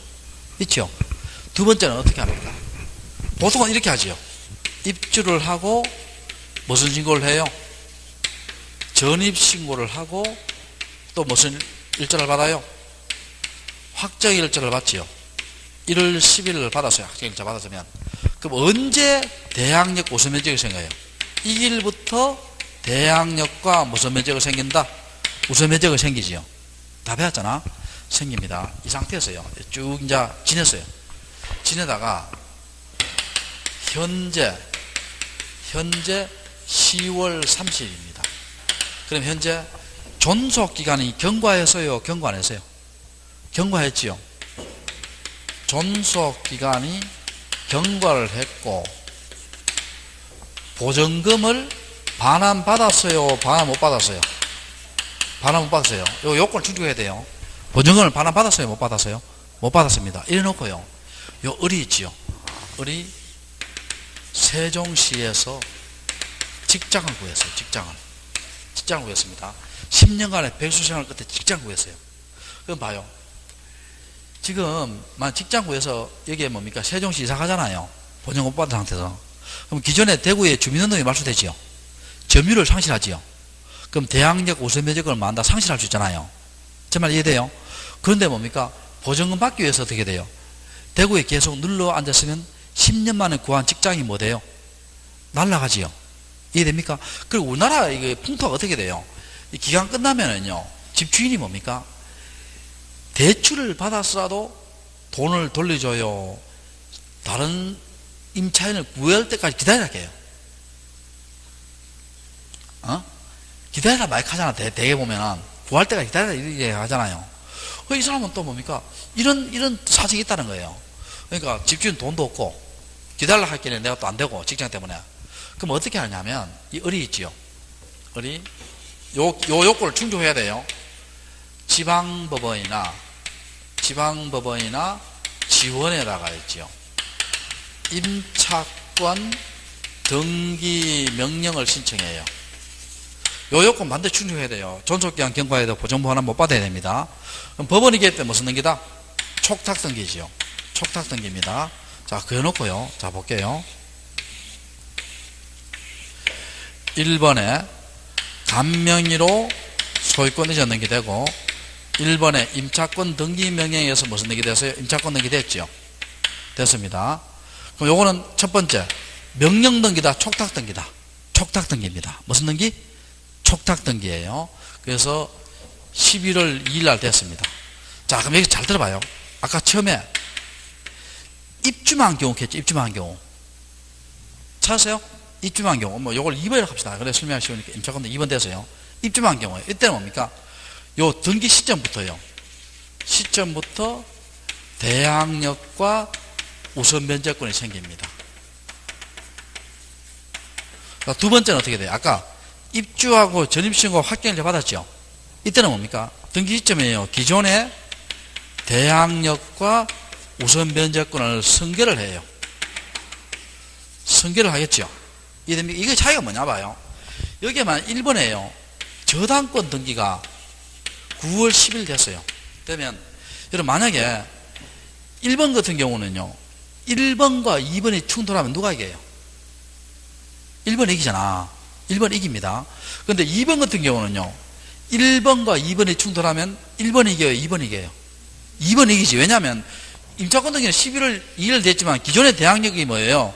[SPEAKER 1] 있죠. 두 번째는 어떻게 합니까? 보통은 이렇게 하지요. 입주를 하고, 무슨 신고를 해요? 전입신고를 하고, 또 무슨 일자를 받아요? 확정일자를 받지요. 1월 10일을 받았어요. 확정일자 받았으면. 그럼 언제 대항력 우선 면적이 생겨요? 이 일부터 대항력과 무슨 면적이 생긴다? 우선 면적이 생기지요. 다 배웠잖아. 생깁니다. 이 상태에서요. 쭉 이제 지냈어요. 지내다가 현재 10월 30일입니다. 그럼 현재 존속기간이 경과했어요? 경과 안 했어요? 경과했지요. 존속기간이 경과를 했고 보전금을 반환받았어요? 반환 못 받았어요? 반환 못 받았어요. 요 요건을 충족해야 돼요. 보전금을 반환받았어요? 못 받았어요? 못 받았습니다. 이래 놓고요. 요 을이 있지요. 을이 세종시에서 직장을 구했어요. 직장을 구했습니다. 10년간의 백수생활 끝에 직장 구했어요. 그럼 봐요. 지금 만 직장 구해서 여기에 뭡니까? 세종시 이사 가잖아요. 보전금 못 받은 상태에서. 그럼 기존에 대구에 주민등록이 말소되지요. 점유율을 상실하지요. 그럼 대항력 우선면적을 만다 상실할 수 있잖아요. 제 말 이해돼요? 그런데 뭡니까? 보전금 받기 위해서 어떻게 돼요? 대구에 계속 눌러 앉았으면 10년 만에 구한 직장이 뭐 돼요? 날라가지요. 이해됩니까? 그리고 우리나라 이게 풍토가 어떻게 돼요? 이 기간 끝나면은요, 집주인이 뭡니까? 대출을 받았어도 돈을 돌려줘요. 다른 임차인을 구할 때까지 기다리라 해요. 기다리라 마이크 하잖아. 대개 보면은 구할 때까지 기다리라 이렇게 하잖아요. 이 사람은 또 뭡니까? 이런 사정이 있다는 거예요. 그러니까 집주인 돈도 없고 기다리라 할 게는 내가 또 안 되고 직장 때문에. 그럼 어떻게 하냐면 이 을이 있지요. 을이 요 요건을 충족해야 돼요. 지방법원이나 지원에다가 있지요. 임차권 등기 명령을 신청해요. 요 요건 반드시 충족해야 돼요. 존속기간 경과에도 보전금 하나 못 받아야 됩니다. 그럼 법원이 기획 때 무슨 등기다? 촉탁등기지요. 촉탁등기입니다. 자, 그려놓고요. 자, 볼게요. 1번에 간명의로 소유권 이전 등기되고 1번에 임차권 등기 명령에 의해서 무슨 등기 됐어요? 임차권 등기 됐죠. 됐습니다. 그럼 요거는 첫 번째 명령 등기다, 촉탁 등기다. 촉탁 등기입니다. 무슨 등기? 촉탁 등기예요. 그래서 11월 2일 날 됐습니다. 자, 그럼 여기 잘 들어봐요. 아까 처음에 입주만 경우 했죠. 입주만 경우. 찾으세요? 입주만 경우. 뭐 요걸 2번이라고 합시다. 그래 설명하기 쉬우니까 임차권 등기 2번 돼서요. 입주만 경우에 이때는 뭡니까? 요 등기 시점부터요. 시점부터 대항력과 우선 면제권이 생깁니다. 두 번째는 어떻게 돼요? 아까 입주하고 전입신고 확정을 받았죠. 이때는 뭡니까? 등기 시점이에요. 기존의 대항력과 우선 면제권을 승계를 해요. 승계를 하겠죠. 이게 차이가 뭐냐 봐요. 여기에만 1번에요. 저당권 등기가 9월 10일 됐어요. 그러면 여러분 만약에 1번 같은 경우는요. 1번과 2번이 충돌하면 누가 이겨요? 1번 이기잖아. 1번 이깁니다. 그런데 2번 같은 경우는요. 1번과 2번이 충돌하면 1번 이겨요? 2번 이겨요? 2번 이기지. 왜냐하면 임차권 등기는 11월 2일 됐지만 기존의 대항력이 뭐예요?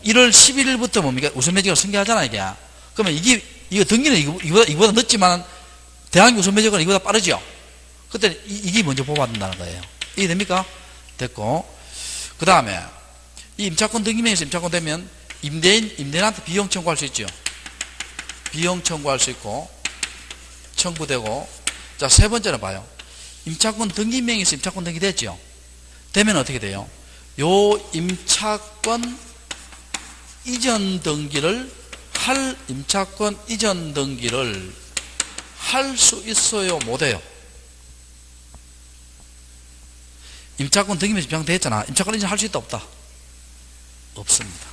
[SPEAKER 1] 1월 11일부터 뭡니까? 우선매직을 승계하잖아 이게. 그러면 이거 등기는 이거보다 늦지만 대항력 우선매직은 이거보다 빠르죠. 그때 이게 먼저 보호받는다는 거예요. 이해 됩니까? 됐고. 그 다음에 이 임차권 등기명에서 임차권 되면 임대인한테 비용 청구할 수 있죠. 비용 청구할 수 있고 청구되고. 자, 세 번째는 봐요. 임차권 등기명에서 임차권 등기 됐죠. 되면 어떻게 돼요? 요 임차권 이전 등기를 임차권 이전 등기를 할 수 있어요? 못해요? 임차권 등기명에서 임차권 됐잖아. 임차권 이전 할 수 있다 없다? 없습니다.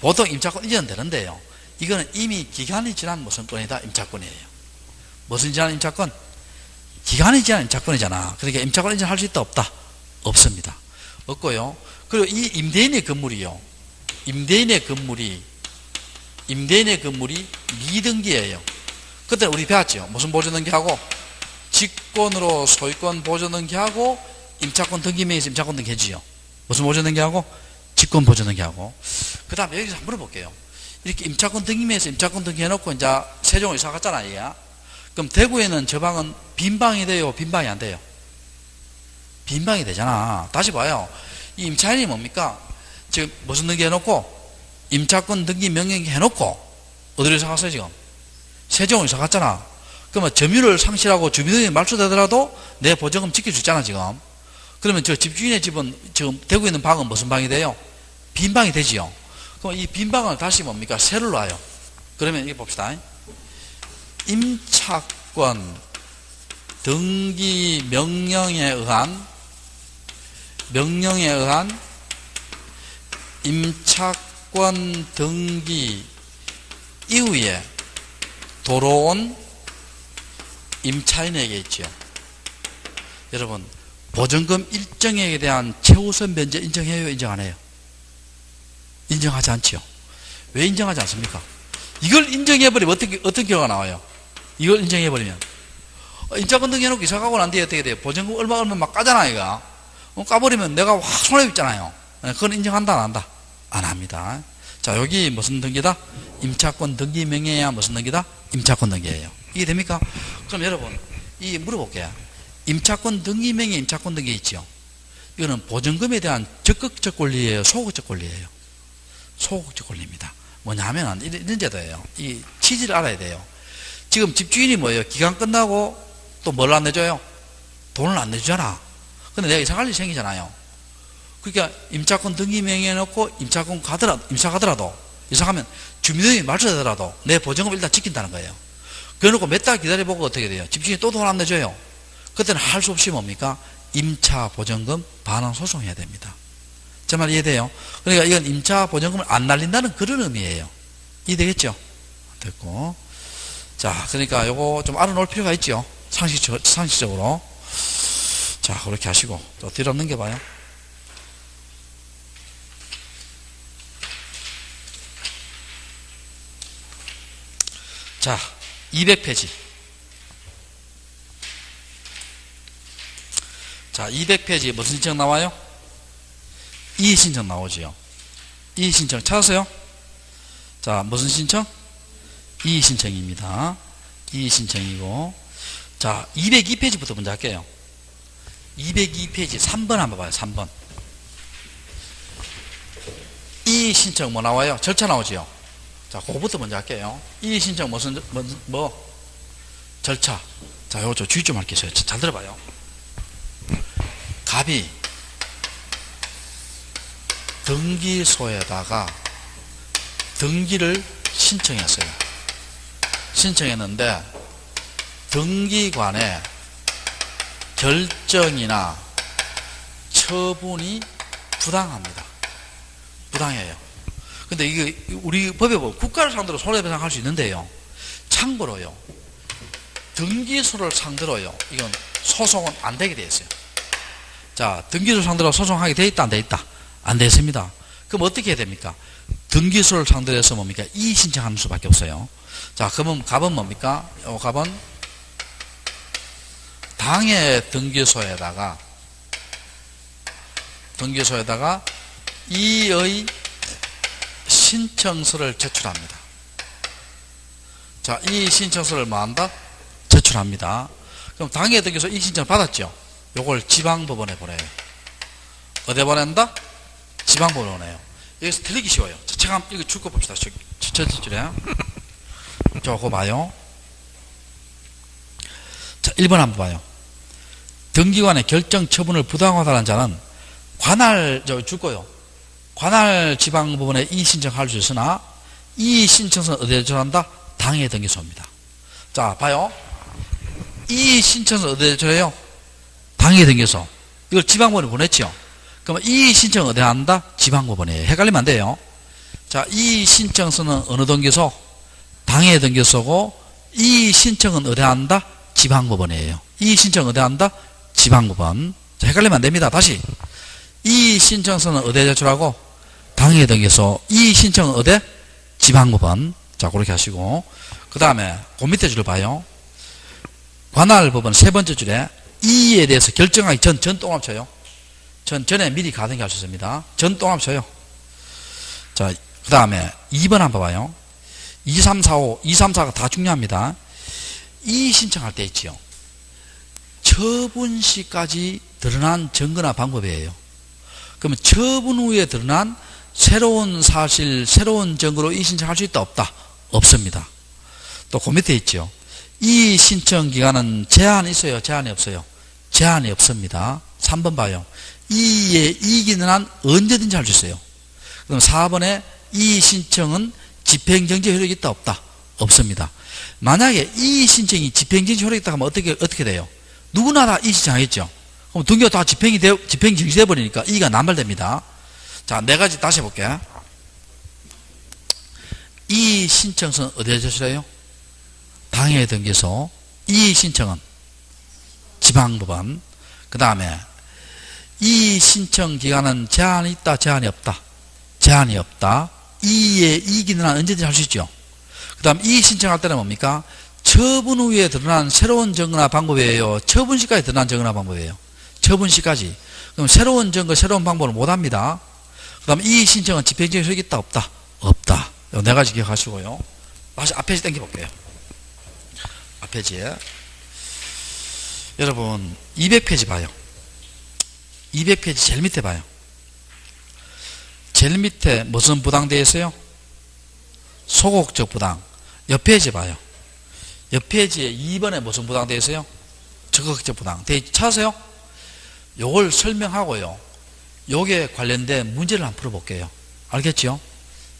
[SPEAKER 1] 보통 임차권 이전 되는데요. 이거는 이미 기간이 지난 무슨 권이다? 임차권이에요. 무슨 지난 임차권? 기간이 지난 임차권이잖아. 그러니까 임차권 이전 할 수 있다 없다? 없습니다. 없고요. 그리고 이 임대인의 건물이요. 임대인의 건물이 미등기예요. 그때 우리 배웠죠. 무슨 보존등기하고 직권으로 소유권 보존등기하고 임차권 등기명에서 임차권 등기 해지요. 무슨 보존등기하고 직권 보존등기하고. 그 다음에 여기서 한번 물어볼게요. 이렇게 임차권 등기명에서 임차권 등기 해놓고 이제 세종을 이사 갔잖아 얘야. 그럼 대구에는 저 방은 빈방이 돼요? 빈방이 안 돼요? 빈방이 되잖아. 다시 봐요. 이 임차인이 뭡니까? 지금 무슨 등기 해놓고 임차권 등기 명령 해놓고 어디로 이사 갔어요 지금? 세종을 이사 갔잖아. 그러면 점유를 상실하고 주민등록이 말소되더라도 내 보증금 지켜줬잖아, 지금. 그러면 저 집주인의 집은 지금 되고 있는 방은 무슨 방이 돼요? 빈 방이 되지요. 그럼 이 빈 방을 다시 뭡니까? 세를 놔요. 그러면 이게 봅시다. 임차권 등기 명령에 의한 임차권 등기 이후에 돌아온 임차인에게 있죠. 여러분, 보증금 일정액에 대한 최우선 변제 인정해요? 인정 안 해요? 인정하지 않지요. 왜 인정하지 않습니까? 이걸 인정해버리면 어떤 결과가 나와요? 이걸 인정해버리면 임차권 등기해놓고 이사 가고 난 뒤에 어떻게 돼요? 보증금 얼마 막 까잖아, 이거. 까버리면 내가 확 손해입잖아요. 그건 인정한다, 안 한다? 안 합니다. 자, 여기 무슨 등기다? 임차권 등기 명령이야. 무슨 등기다? 임차권 등기예요. 이게 됩니까? 그럼 여러분, 이 물어볼게요. 임차권 등기 명령, 임차권 등기 있죠. 이거는 보증금에 대한 적극적 권리예요, 소극적 권리예요? 소극적 권리입니다. 뭐냐 하면 이런 제도예요. 이 취지를 알아야 돼요. 지금 집주인이 뭐예요? 기간 끝나고 또 뭘 안 내줘요? 돈을 안 내주잖아. 근데 내가 이사 갈 일이 생기잖아요. 그러니까 임차권 등기 명령해 놓고 임차 가더라도 이사 가면 주민등록이 말소되더라도 내 보증금 일단 지킨다는 거예요. 그래놓고 몇 달 기다려보고 어떻게 돼요? 집주인이 또 돈 안 내줘요. 그때는 할 수 없이 뭡니까? 임차 보증금 반환 소송해야 됩니다. 제 말 이해돼요? 그러니까 이건 임차 보증금을 안 날린다는 그런 의미예요. 이해되겠죠? 됐고. 자, 그러니까 요거 좀 알아놓을 필요가 있죠? 상식적으로. 자, 그렇게 하시고 또 뒤로 넘겨봐요. 자, 200페이지. 자, 200페이지에 무슨 신청 나와요? 이의신청 나오지요. 이의신청 찾았어요? 자, 무슨 신청? 이의신청입니다. 이의신청이고. 자, 202페이지부터 먼저 할게요. 202페이지 3번 한번 봐요. 3번. 이의신청 뭐 나와요? 절차 나오지요. 자, 그거부터 먼저 할게요. 이의신청 절차. 자, 요거 주의 좀 할게요. 잘 들어봐요. 갑이 등기소에다가 등기를 신청했어요. 신청했는데 등기관의 결정이나 처분이 부당합니다. 부당해요. 근데 이게 우리 법에 보면 국가를 상대로 손해배상할 수 있는데요. 참고로요. 등기소를 상대로요. 이건 소송은 안 되게 되어 있어요. 자, 등기소를 상대로 소송하게 돼 있다, 안 돼 있다? 안 돼 있습니다. 그럼 어떻게 해야 됩니까? 등기소를 상대로 해서 뭡니까? 이의 신청하는 수밖에 없어요. 자, 그러면 갑은 뭡니까? 갑은 당해 등기소에다가 이의 신청서를 제출합니다. 자, 이 신청서를 뭐 한다? 제출합니다. 그럼 당해 등기소 이 신청을 받았죠? 요걸 지방법원에 보내요. 어디에 보낸다? 지방법원에 보내요. 여기서 틀리기 쉬워요. 자, 제가 한번 이거 줄거 봅시다. 첫째 줄에. 저거 봐요. 자, 1번 한번 봐요. 등기관의 결정 처분을 부당하다는 자는 줄거요. 관할 지방법원에 이의 신청할 수 있으나 이 신청서는 어디에 제출한다? 당해 등기소입니다. 자, 봐요. 이 신청서는 어디에 제출해요? 당해 등기소. 이걸 지방법원에 보냈죠. 그러면 이 신청 어디에 한다? 지방법원이에요. 헷갈리면 안 돼요. 자, 이 신청서는 어느 등기소? 당해 등기소고, 이 신청은 어디에 한다? 지방법원이에요. 이 신청 어디에 한다? 지방법원. 자, 헷갈리면 안 됩니다. 다시. 이 신청서는 어디에 제출하고? 당해 등기소. 이 신청은 어디에? 지방법원. 자, 그렇게 하시고. 그 다음에, 그 밑에 줄을 봐요. 관할법원 세 번째 줄에 이에 대해서 결정하기 전 동합 쳐요. 전에 미리 가등기 할 수 있습니다. 전 동합 쳐요. 자, 그 다음에 2번 한번 봐봐요. 2, 3, 4, 5, 2, 3, 4가 다 중요합니다. 이의 신청할 때 있지요. 처분 시까지 드러난 증거나 방법이에요. 그러면 처분 후에 드러난 새로운 사실, 새로운 증거로 이의 신청할 수 있다, 없다? 없습니다. 또 그 밑에 있죠. 이의 신청 기간은 제한이 있어요? 제한이 없어요? 제한이 없습니다. 3번 봐요. 이의의 이기는 한 언제든지 할 수 있어요. 그럼 4번에 이의 신청은 집행정지 효력이 있다 없다? 없습니다. 만약에 이의 신청이 집행정지 효력이 있다 하면 어떻게 돼요? 누구나 다 이의 신청하겠죠. 그럼 등기가 다 집행정지돼 버리니까 이의가 남발됩니다. 자, 네 가지 다시 해볼게. 이의 신청서는 어디에 제출해요? 당해등기소. 이의 신청은 지방법원. 그 다음에 이의 신청 기간은 제한이 있다 제한이 없다? 제한이 없다. 이의의 이기는 한 언제든지 할 수 있죠. 그 다음 이의 신청할 때는 뭡니까? 처분 후에 드러난 새로운 증거나 방법이에요? 처분 시까지 드러난 증거나 방법이에요? 처분 시까지. 그럼 새로운 증거 새로운 방법을 못합니다. 그 다음 이의 신청은 집행적인 효력이 있다 없다? 없다. 이 네 가지 기억하시고요. 다시 앞 페이지 당겨볼게요. 앞 페이지에 여러분 200페이지 봐요. 200페이지 제일 밑에 봐요. 제일 밑에 무슨 부당 되어 있어요? 소극적 부당. 옆 페이지 봐요. 옆 페이지에 2번에 무슨 부당 되어 있어요? 적극적 부당. 찾으세요? 요걸 설명하고요. 요게 관련된 문제를 한번 풀어볼게요. 알겠죠?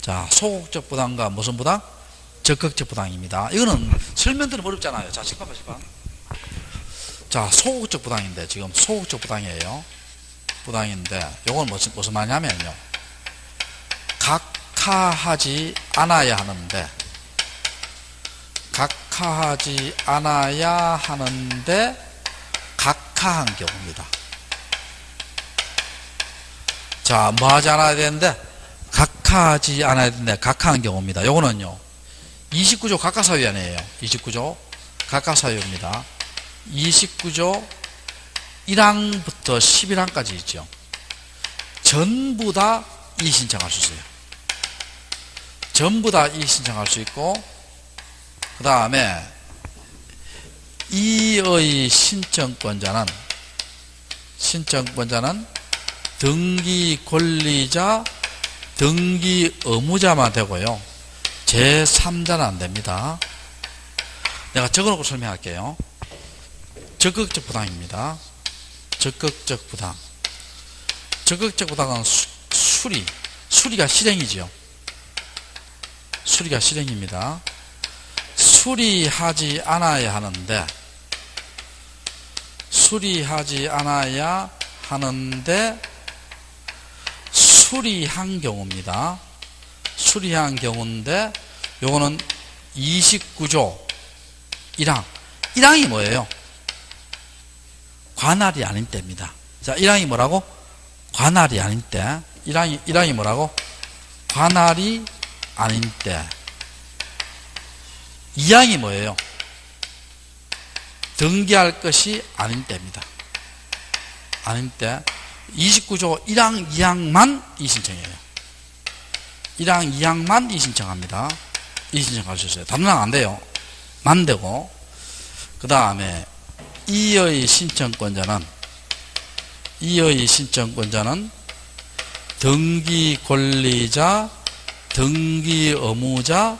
[SPEAKER 1] 자, 소극적 부당과 무슨 부당? 적극적 부당입니다. 이거는 설명들은 어렵잖아요. 자, 18번. 자, 소극적 부당인데, 지금 소극적 부당이에요. 부당인데, 요건 무슨 말이냐면요. 각하하지 않아야 하는데, 각하한 경우입니다. 자, 뭐 하지 않아야 되는데? 각하하지 않아야 되는데, 각하한 경우입니다. 요거는요. 29조 각하사유안이에요. 29조 각하사유입니다. 29조 1항부터 11항까지 있죠. 전부 다 이의 신청할 수 있어요. 전부 다 이의 신청할 수 있고, 그 다음에 이의 신청권자는 등기 권리자, 등기 의무자만 되고요. 제3자는 안 됩니다. 내가 적어놓고 설명할게요. 적극적 부당입니다. 적극적 부당. 적극적 부당은 수리가 실행이죠. 수리가 실행입니다. 수리하지 않아야 하는데 수리한 경우입니다. 수리한 경우인데 요거는 29조 1항. 1항이 뭐예요? 관할이 아닌 때입니다. 자, 1항이 뭐라고? 관할이 아닌 때. 1항이 뭐라고? 관할이 아닌 때. 2항이 뭐예요? 등기할 것이 아닌 때입니다. 아닌 때. 29조 1항, 2항만 이의신청이에요. 1항, 2항만 이의신청합니다. 이의신청할 수 있어요. 다른 항 안 돼요. 만 되고. 그 다음에 이의 신청권자는 등기 권리자, 등기 의무자,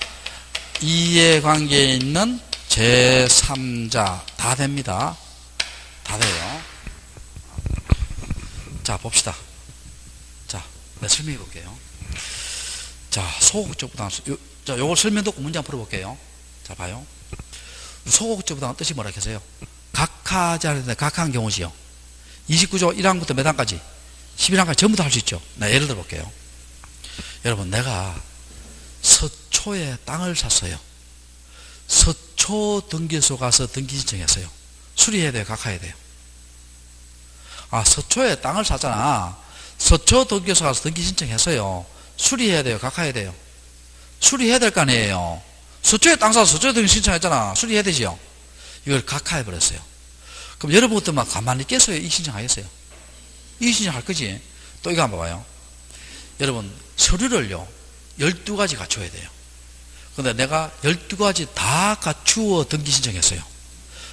[SPEAKER 1] 이해관계에 있는 제3자 다 됩니다. 다 돼요. 자, 봅시다. 자, 내가 설명해 볼게요. 자, 소극적 부당. 자, 요걸 설명 듣고 문제 한번 풀어볼게요. 자, 봐요. 소극적 부당은 뜻이 뭐라 하세요? 각하하지 않는데 각하한 경우지요. 29조 1항부터 몇 항까지? 11항까지 전부 다 할 수 있죠. 나 예를 들어 볼게요. 여러분, 내가 서초에 땅을 샀어요. 서초 등기소 가서 등기 신청했어요. 수리해야 돼요? 각하해야 돼요? 아, 서초에 땅을 샀잖아. 서초 등기소 가서 등기 신청했어요. 수리해야 돼요? 각하해야 돼요? 수리해야 될 거 아니에요. 서초에 땅 사서 서초에 등기 신청했잖아. 수리해야 되지요? 이걸 각하해버렸어요. 그럼 여러분부터 막 가만히 있겠어요? 이 신청하겠어요? 이 신청할 거지? 또 이거 한번 봐요. 여러분, 서류를요 12가지 갖춰야 돼요. 근데 내가 12가지 다 갖추어 등기 신청했어요.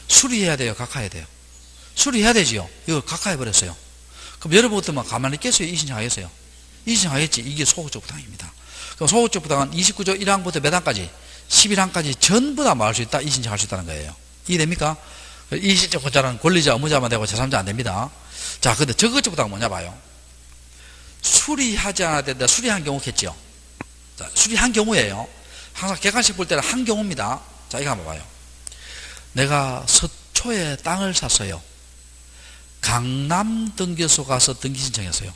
[SPEAKER 1] 수리해야 돼요? 각하해야 돼요? 수리해야 되지요? 이걸 각하해버렸어요. 그럼 여러분부터 막 가만히 있겠어요? 이 신청하겠어요? 이 신청하겠지? 이게 소극적 부당입니다. 그럼 소극적 부당은 29조 1항부터 몇 항까지? 11항까지 전부 다 뭐 할 수 있다? 이의신청할 수 있다는 거예요. 이해됩니까? 이의신청 권자는 권리자, 의무자만 되고 제3자 안 됩니다. 자, 근데 저것저것보다 뭐냐 봐요. 수리하지 않아야 된다. 수리한 경우겠죠. 자, 수리한 경우예요. 항상 객관식 볼 때는 한 경우입니다. 자, 이거 한번 봐요. 내가 서초에 땅을 샀어요. 강남 등기소 가서 등기 신청했어요.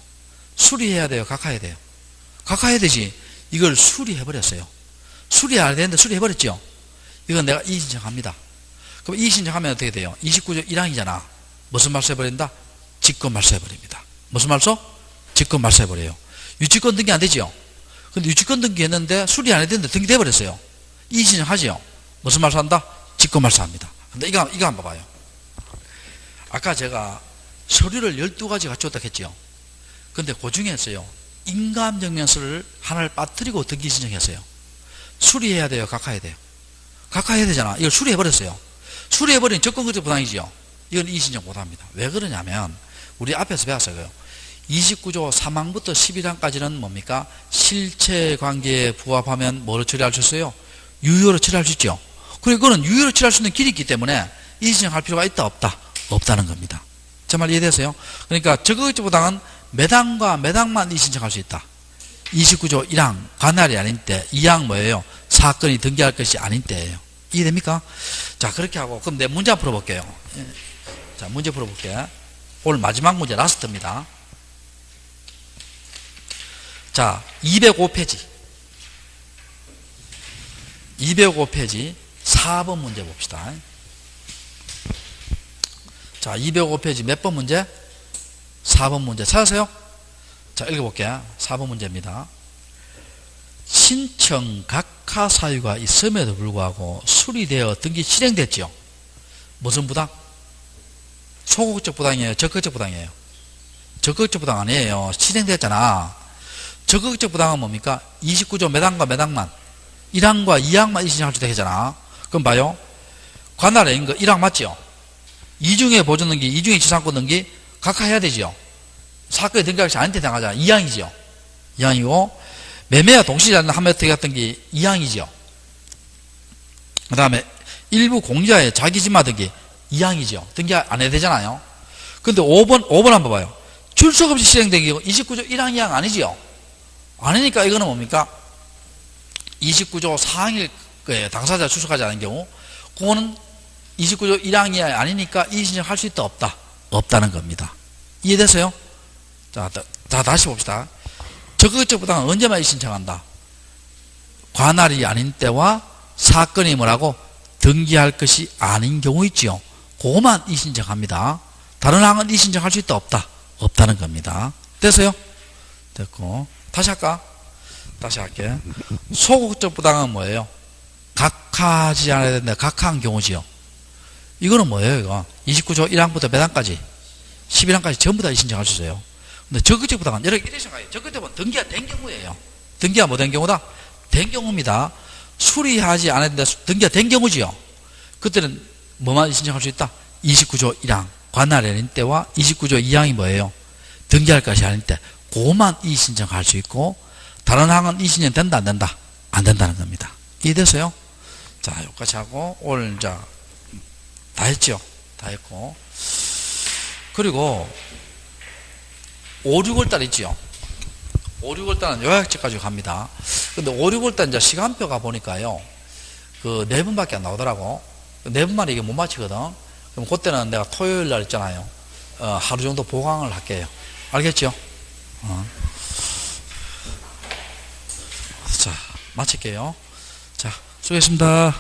[SPEAKER 1] 수리해야 돼요? 각하해야 돼요? 각하해야 되지. 이걸 수리해버렸어요. 수리 안 되는데 수리해버렸죠. 이건 내가 이의신청합니다. 그럼 이의신청하면 어떻게 돼요? 29조 1항이잖아. 무슨 말소 해버린다? 직권 말소 해버립니다. 무슨 말소? 직권 말소 해버려요. 유치권 등기 안 되죠. 근데 유치권 등기 했는데 수리 안 했는데 등기돼버렸어요. 이의신청하죠. 무슨 말소 한다? 직권 말소합니다. 근데 이거 한번 봐봐요. 아까 제가 서류를 12가지 갖추었다 했죠. 근데 그 중에서요, 인감증명서를 하나를 빠뜨리고 등기 신청했어요. 수리해야 돼요? 각하해야 돼요? 각하해야 되잖아. 이걸 수리해버렸어요. 수리해버린 적권거래 부당이지요. 이건 이의신청 못합니다. 왜 그러냐면 우리 앞에서 배웠어요. 29조 3항부터 11항까지는 뭡니까? 실체관계에 부합하면 뭐로 처리할 수 있어요? 유효로 처리할 수 있죠. 그리고 이거는 유효로 처리할 수 있는 길이 있기 때문에 이의신청할 필요가 있다 없다? 없다는 겁니다. 제 말 이해되세요? 그러니까 적극적 부당은 매당과 매당만 이의신청할 수 있다. 29조 1항 관할이 아닌 때, 2항 뭐예요? 사건이 등기할 것이 아닌 때예요. 이해됩니까? 자, 그렇게 하고 그럼 내 문제 풀어볼게요. 자, 문제 풀어볼게요. 오늘 마지막 문제 라스트입니다. 자, 205페이지 205페이지 4번 문제 봅시다. 자, 205페이지 몇 번 문제? 4번 문제 찾으세요? 자, 읽어볼게요. 4번 문제입니다. 신청 각하 사유가 있음에도 불구하고 수리되어 등기 실행됐죠. 무슨 부당? 소극적 부당이에요? 적극적 부당이에요? 적극적 부당 아니에요. 실행됐잖아. 적극적 부당은 뭡니까? 29조 몇 항과 몇 항만? 1항과 2항만 이의신청할 수 있게 되잖아. 그럼 봐요. 관할에 있는 거 1항 맞죠? 이중에 보존 등기, 이중에 지상권 등기 각하해야 되죠. 사건에 등기할 것이 아닌데 당하잖아. 2항이죠. 2항이고 매매와 동시에 한매 등기했던 게 2항이죠. 그 다음에 일부 공자의 자기지마 등기 2항이죠. 등기 안 해야 되잖아요. 근데 5번 한번 봐요. 출석 없이 실행된 게 29조 1항, 2항 아니지요. 아니니까 이거는 뭡니까? 29조 4항일 거예요. 당사자 출석하지 않은 경우. 그거는 29조 1항이 아니니까 이의신청 할 수 있다 없다? 없다는 겁니다. 이해됐어요? 자, 다시 봅시다. 적극적 부당은 언제만 이의신청한다? 관할이 아닌 때와 사건이 뭐라고? 등기할 것이 아닌 경우 있지요. 그거만 이의신청합니다. 다른 항은 이의신청할 수 있다 없다? 없다는 겁니다. 됐어요? 됐고. 다시 할까? 다시 할게. 소극적 부당은 뭐예요? 각하하지 않아야 된다. 각하한 경우지요. 이거는 뭐예요, 이거? 29조 1항부터 몇 항까지? 11항까지 전부 다 이의신청할 수 있어요. 근데 적극적 부당은 이렇게 생각해요. 적극적 부당은 등기가 된 경우예요. 등기가 뭐 된 경우다? 된 경우입니다. 수리하지 않아야 된다. 등기가 된 경우지요. 그때는 뭐만 이의신청할 수 있다? 29조 1항 관할이 아닌 때와 29조 2항이 뭐예요? 등기할 것이 아닌 때 그것만 이의신청할 수 있고 다른 항은 이의신청 된다 안 된다? 안 된다는 겁니다. 이해됐어요? 자, 여기까지 하고 오늘 이제 다 했죠? 다 했고 그리고 5, 6월달 있죠? 5, 6월달은 요약지까지 갑니다. 근데 5, 6월달 이제 시간표가 보니까요 그 4분밖에 안 나오더라고. 4분만에 이게 못 맞히거든. 그럼 그때는 내가 토요일 날 있잖아요. 하루 정도 보강을 할게요. 알겠죠? 자, 마칠게요. 자, 수고했습니다.